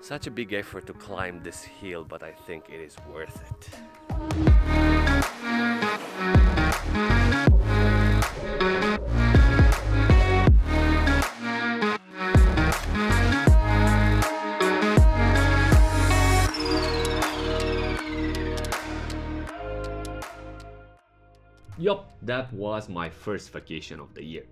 Such a big effort to climb this hill, but I think it is worth it. Yup, that was my first vacation of the year.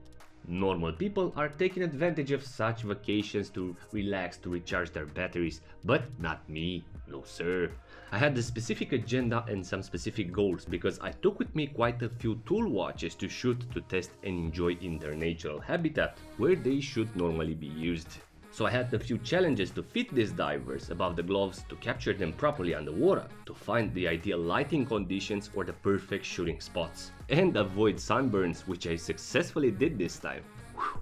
Normal people are taking advantage of such vacations to relax, to recharge their batteries, but not me, no sir. I had a specific agenda and some specific goals because I took with me quite a few tool watches to shoot, to test and enjoy in their natural habitat, where they should normally be used. So I had a few challenges to fit these divers above the gloves, to capture them properly underwater, to find the ideal lighting conditions or the perfect shooting spots, and avoid sunburns, which I successfully did this time. Whew.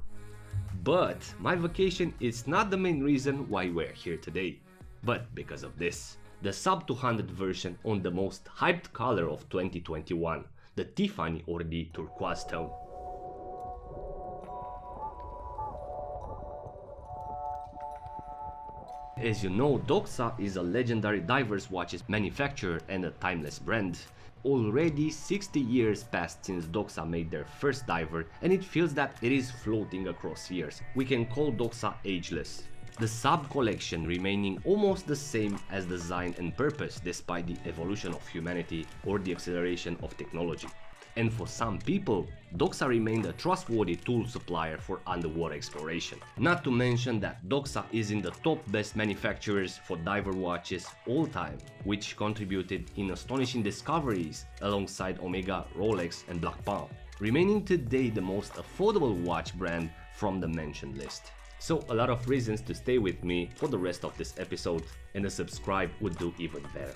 But my vacation is not the main reason why we're here today, but because of this. The SUB200 version on the most hyped color of 2021, the Tiffany or the turquoise tone. As you know, Doxa is a legendary divers watches manufacturer and a timeless brand. Already 60 years passed since Doxa made their first diver, and it feels that it is floating across years. We can call Doxa ageless. The SUB collection remaining almost the same as design and purpose despite the evolution of humanity or the acceleration of technology. And for some people, Doxa remained a trustworthy tool supplier for underwater exploration. Not to mention that Doxa is in the top best manufacturers for diver watches all time, which contributed in astonishing discoveries alongside Omega, Rolex and Black Palm, remaining today the most affordable watch brand from the mentioned list. So a lot of reasons to stay with me for the rest of this episode, and a subscribe would do even better.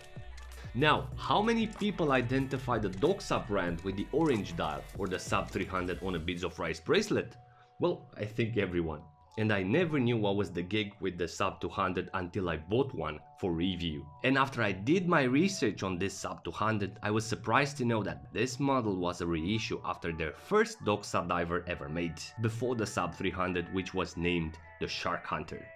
Now, how many people identify the Doxa brand with the orange dial or the SUB300 on a beads of rice bracelet? Well, I think everyone. And I never knew what was the gig with the SUB200 until I bought one for review. And after I did my research on this SUB200, I was surprised to know that this model was a reissue after their first Doxa diver ever made, before the SUB300, which was named the Shark Hunter.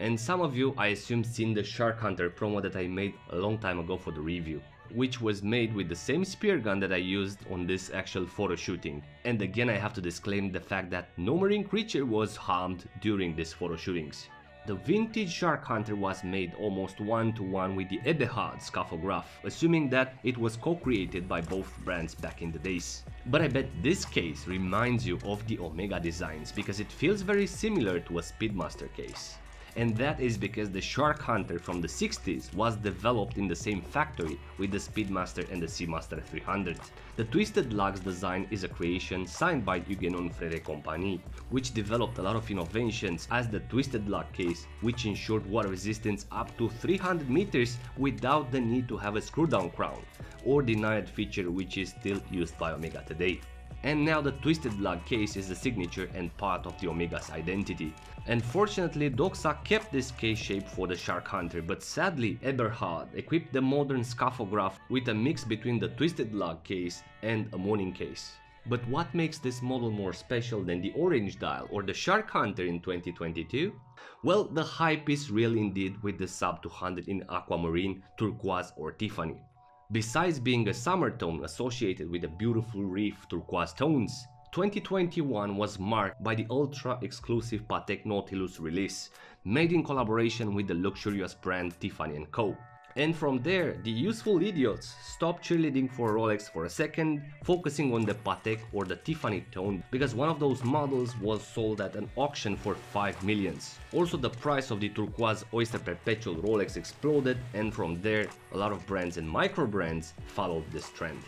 And some of you, I assume, seen the Shark Hunter promo that I made a long time ago for the review, which was made with the same spear gun that I used on this actual photo shooting. And again, I have to disclaim the fact that no marine creature was harmed during these photo shootings. The vintage Shark Hunter was made almost one-to-one with the Eberhard scaphograph, assuming that it was co-created by both brands back in the days. But I bet this case reminds you of the Omega designs because it feels very similar to a Speedmaster case. And that is because the Shark Hunter from the 60s was developed in the same factory with the Speedmaster and the Seamaster 300. The Twisted Lugs design is a creation signed by Huguenon Frere Compagnie, which developed a lot of innovations as the Twisted Lug case, which ensured water resistance up to 300 meters without the need to have a screw-down crown, or the Naiad feature which is still used by Omega today. And now the Twisted Lug case is the signature and part of the Omega's identity. And fortunately, Doxa kept this case shape for the Shark Hunter, but sadly Eberhard equipped the modern scaphograph with a mix between the Twisted Lug case and a morning case. But what makes this model more special than the orange dial or the Shark Hunter in 2022? Well, the hype is real indeed with the SUB200 in Aquamarine, Turquoise or Tiffany. Besides being a summer tone associated with the beautiful reef turquoise tones, 2021 was marked by the ultra-exclusive Patek Nautilus release, made in collaboration with the luxurious brand Tiffany & Co. And from there, the useful idiots stopped cheerleading for Rolex for a second, focusing on the Patek or the Tiffany tone, because one of those models was sold at an auction for 5 millions. Also, the price of the turquoise Oyster Perpetual Rolex exploded, and from there, a lot of brands and micro brands followed this trend.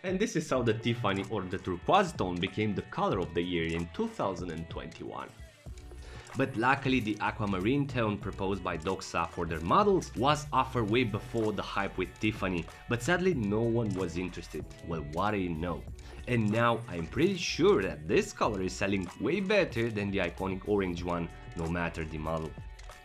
And this is how the Tiffany or the turquoise tone became the color of the year in 2021. But luckily the Aquamarine tone proposed by Doxa for their models was offered way before the hype with Tiffany, but sadly no one was interested. Well, what do you know? And now I'm pretty sure that this color is selling way better than the iconic orange one, no matter the model.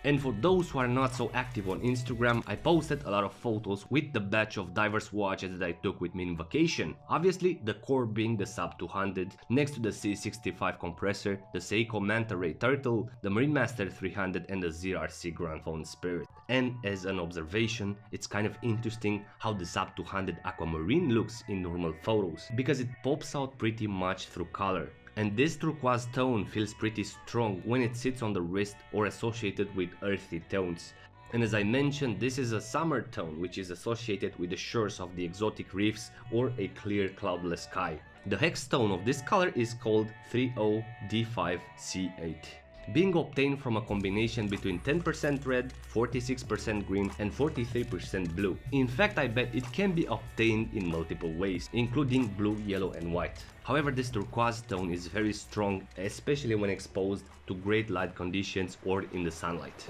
And for those who are not so active on Instagram, I posted a lot of photos with the batch of divers watches that I took with me in vacation. Obviously, the core being the SUB200, next to the C65 compressor, the Seiko Manta Ray Turtle, the Marine Master 300 and the ZRC Grand Phone Spirit. And as an observation, it's kind of interesting how the SUB200 Aquamarine looks in normal photos, because it pops out pretty much through color. And this turquoise tone feels pretty strong when it sits on the wrist or associated with earthy tones. And as I mentioned, this is a summer tone which is associated with the shores of the exotic reefs or a clear cloudless sky. The hex tone of this color is called 30D5C8, being obtained from a combination between 10% red, 46% green and 43% blue. In fact, I bet it can be obtained in multiple ways, including blue, yellow and white. However, this turquoise tone is very strong, especially when exposed to great light conditions or in the sunlight.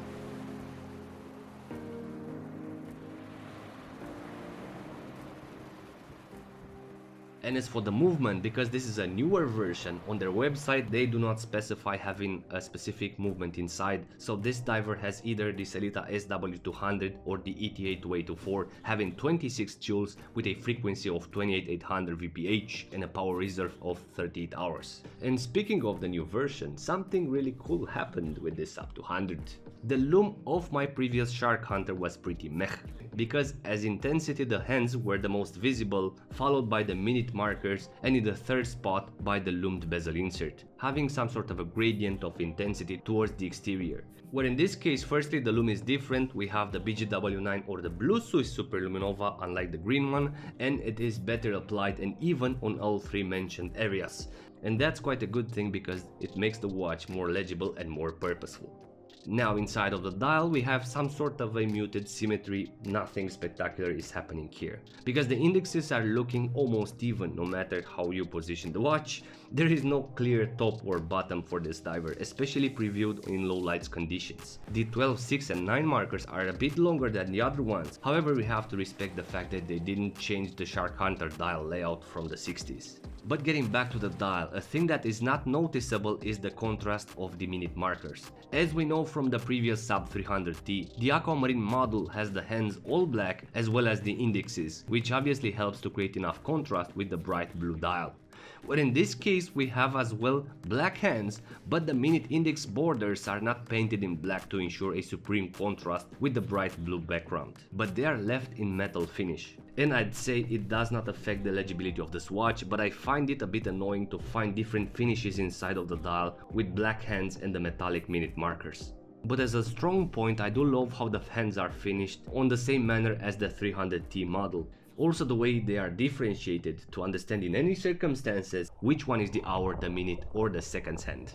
And as for the movement, because this is a newer version, on their website they do not specify having a specific movement inside, so this diver has either the Sellita SW200 or the ETA2824, having 26 joules with a frequency of 28800 VPH and a power reserve of 38 hours. And speaking of the new version, something really cool happened with this SUB200. The lume of my previous Shark Hunter was pretty meh, because as intensity the hands were the most visible, followed by the minute markers and in the third spot by the loomed bezel insert, having some sort of a gradient of intensity towards the exterior. Where in this case, firstly the lume is different, we have the BGW9 or the blue Swiss Superluminova unlike the green one, and it is better applied and even on all three mentioned areas. And that's quite a good thing because it makes the watch more legible and more purposeful. Now inside of the dial we have some sort of a muted symmetry, nothing spectacular is happening here. Because the indexes are looking almost even no matter how you position the watch, there is no clear top or bottom for this diver, especially previewed in low lights conditions. The 12, 6 and 9 markers are a bit longer than the other ones, however we have to respect the fact that they didn't change the Shark Hunter dial layout from the 60s. But getting back to the dial, a thing that is not noticeable is the contrast of the minute markers. As we know from the previous SUB300T, the Aquamarine model has the hands all black as well as the indexes, which obviously helps to create enough contrast with the bright blue dial. Where in this case we have as well black hands, but the minute index borders are not painted in black to ensure a supreme contrast with the bright blue background, but they are left in metal finish. And I'd say it does not affect the legibility of this watch, but I find it a bit annoying to find different finishes inside of the dial with black hands and the metallic minute markers. But as a strong point, I do love how the hands are finished on the same manner as the 300T model. Also the way they are differentiated to understand in any circumstances which one is the hour, the minute or the seconds hand.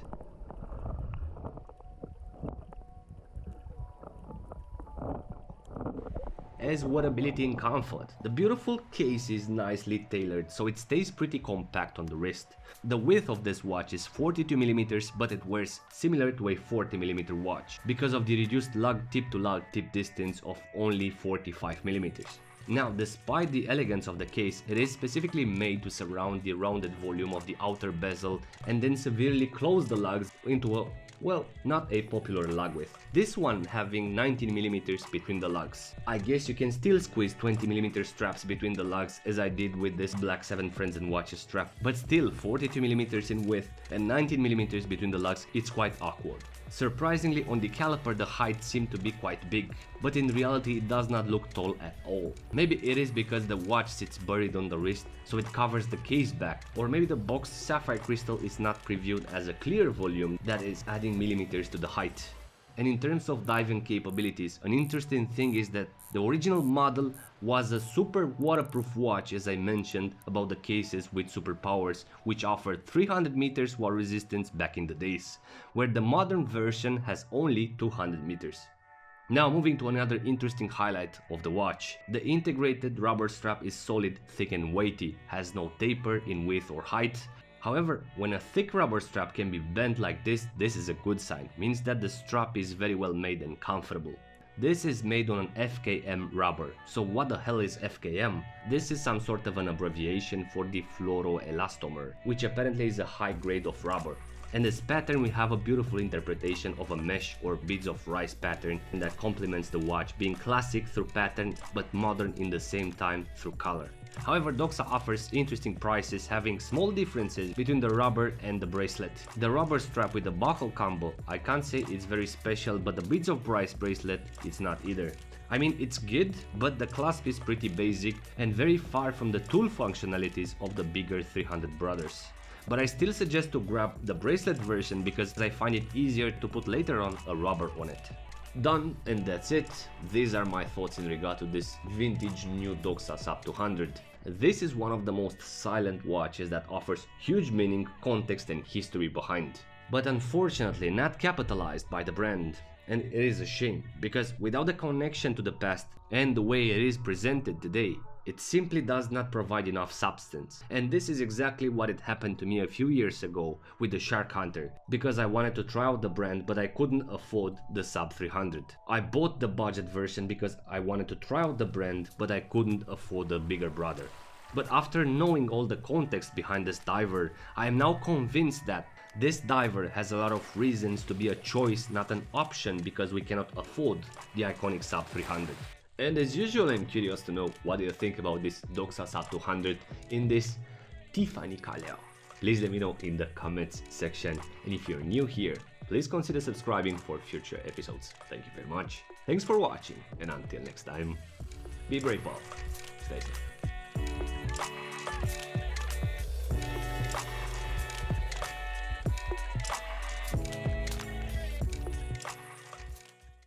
As wearability and comfort, the beautiful case is nicely tailored so it stays pretty compact on the wrist. The width of this watch is 42mm, but it wears similar to a 40mm watch because of the reduced lug tip to lug tip distance of only 45mm. Now, despite the elegance of the case, it is specifically made to surround the rounded volume of the outer bezel and then severely close the lugs into a, well, not a popular lug width. This one having 19mm between the lugs. I guess you can still squeeze 20mm straps between the lugs as I did with this black 7 Friends and Watches strap, but still 42mm in width and 19mm between the lugs, it's quite awkward. Surprisingly, on the caliper the height seemed to be quite big, but in reality it does not look tall at all. Maybe it is because the watch sits buried on the wrist, so it covers the case back, or maybe the boxed sapphire crystal is not previewed as a clear volume that is adding millimeters to the height. And in terms of diving capabilities, an interesting thing is that the original model was a super waterproof watch, as I mentioned about the cases with superpowers, which offered 300 meters water resistance back in the days, where the modern version has only 200 meters. Now moving to another interesting highlight of the watch. The integrated rubber strap is solid, thick and weighty, has no taper in width or height. However, when a thick rubber strap can be bent like this is a good sign, means that the strap is very well made and comfortable. This is made on an FKM rubber. So what the hell is FKM? This is some sort of an abbreviation for the fluoroelastomer, which apparently is a high grade of rubber. And this pattern, we have a beautiful interpretation of a mesh or beads of rice pattern that complements the watch, being classic through pattern but modern in the same time through color. However, Doxa offers interesting prices, having small differences between the rubber and the bracelet. The rubber strap with the buckle combo, I can't say it's very special, but the beads of rice bracelet, it's not either. I mean, it's good, but the clasp is pretty basic and very far from the tool functionalities of the bigger 300 brothers. But I still suggest to grab the bracelet version because I find it easier to put later on a rubber on it. Done, and that's it. These are my thoughts in regard to this vintage new Doxa SUB200. This is one of the most silent watches that offers huge meaning, context and history behind, but unfortunately not capitalized by the brand. And it is a shame, because without the connection to the past and the way it is presented today, it simply does not provide enough substance. And this is exactly what had happened to me a few years ago with the Shark Hunter, because I wanted to try out the brand but I couldn't afford the SUB300. I bought the budget version because I wanted to try out the brand but I couldn't afford the bigger brother. But after knowing all the context behind this diver, I am now convinced that this diver has a lot of reasons to be a choice, not an option, because we cannot afford the iconic SUB300. And as usual, I'm curious to know what do you think about this Doxa SUB200 in this Tiffany color. Please let me know in the comments section, and if you're new here, please consider subscribing for future episodes. Thank you very much. Thanks for watching, and until next time, be brave, Paul. Stay safe.